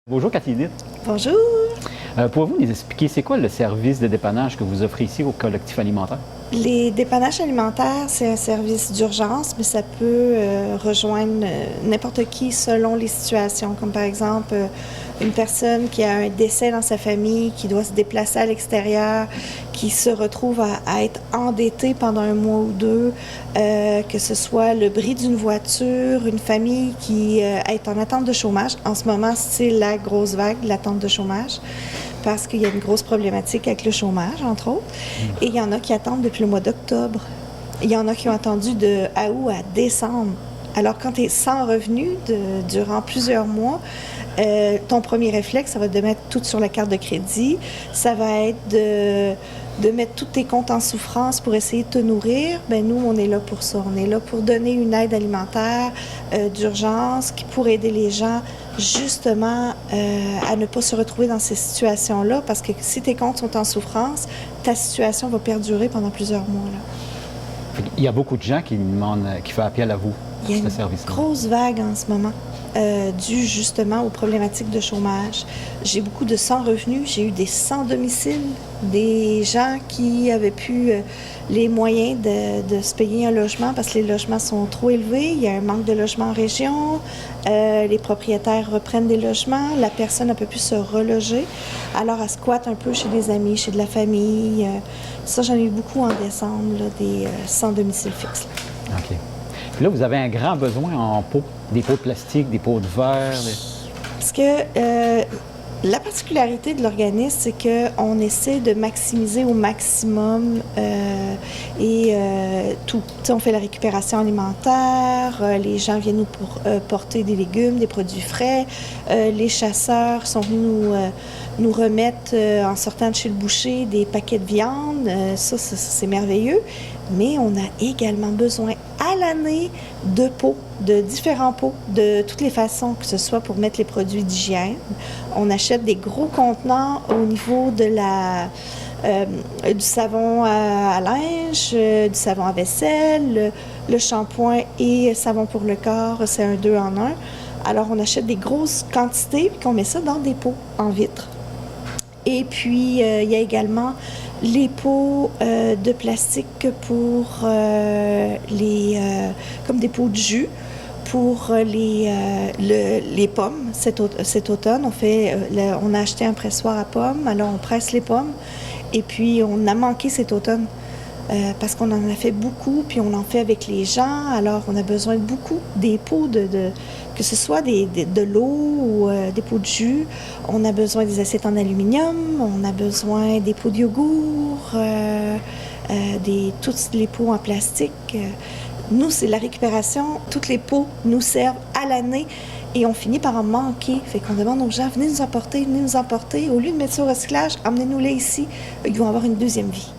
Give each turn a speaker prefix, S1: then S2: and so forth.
S1: Bonjour Cathy.
S2: Bonjour.
S1: Pouvez-vous nous expliquer c'est quoi le service de dépannage que vous offrez ici au collectif alimentaire?
S2: Les dépannages alimentaires, c'est un service d'urgence, mais ça peut rejoindre n'importe qui selon les situations. Comme par exemple, une personne qui a un décès dans sa famille, qui doit se déplacer à l'extérieur, qui se retrouve à être endettée pendant un mois ou deux, que ce soit le bris d'une voiture, une famille qui est en attente de chômage. En ce moment, c'est la grosse vague, l'attente de chômage, parce qu'il y a une grosse problématique avec le chômage, entre autres. Et il y en a qui attendent depuis le mois d'octobre. Il y en a qui ont attendu de août à décembre. Alors, quand tu es sans revenu durant plusieurs mois, ton premier réflexe, ça va être de mettre tout sur la carte de crédit. Ça va être de mettre tous tes comptes en souffrance pour essayer de te nourrir. Bien, nous, on est là pour ça. On est là pour donner une aide alimentaire d'urgence qui pourrait aider les gens justement à ne pas se retrouver dans ces situations-là, parce que si tes comptes sont en souffrance, ta situation va perdurer pendant plusieurs mois. Là.
S1: Il y a beaucoup de gens qui demandent, qui font appel à vous pour ce service-là.
S2: Il y a une grosse vague en ce moment. Dû justement aux problématiques de chômage. J'ai beaucoup de sans-revenus, j'ai eu des sans-domicile, des gens qui avaient plus les moyens de se payer un logement parce que les logements sont trop élevés, il y a un manque de logements en région, les propriétaires reprennent des logements, la personne ne peut plus se reloger, alors elle squatte un peu chez des amis, chez de la famille. Ça, j'en ai eu beaucoup en décembre, là, des sans-domicile fixe.
S1: OK. Puis là, vous avez un grand besoin en pots, des pots de plastique, des pots de verre.
S2: Parce que la particularité de l'organisme, c'est qu'on essaie de maximiser au maximum tout. T'sais, on fait la récupération alimentaire, les gens viennent nous pour porter des légumes, des produits frais, les chasseurs sont venus nous remettre, en sortant de chez le boucher, des paquets de viande. Ça, c'est merveilleux. Mais on a également besoin à l'année de pots, de différents pots, de toutes les façons, que ce soit pour mettre les produits d'hygiène. On achète des gros contenants au niveau de du savon à linge, du savon à vaisselle, le shampoing et savon pour le corps, c'est un 2 en 1. Alors, on achète des grosses quantités puis qu'on met ça dans des pots en vitre. Et puis, il y a également les pots de plastique pour comme des pots de jus pour les pommes. Cet automne, on a acheté un pressoir à pommes, alors on presse les pommes. Et puis, on a manqué cet automne parce qu'on en a fait beaucoup, puis on en fait avec les gens. Alors, on a besoin de beaucoup des pots que ce soit de l'eau ou des pots de jus. On a besoin des assiettes en aluminium, on a besoin des pots de yogourt, tous les pots en plastique. Nous, c'est la récupération. Tous les pots nous servent à l'année et on finit par en manquer. Fait qu'on demande aux gens, venez nous emporter. Au lieu de mettre ça au recyclage, emmenez-nous-les ici. Ils vont avoir une deuxième vie.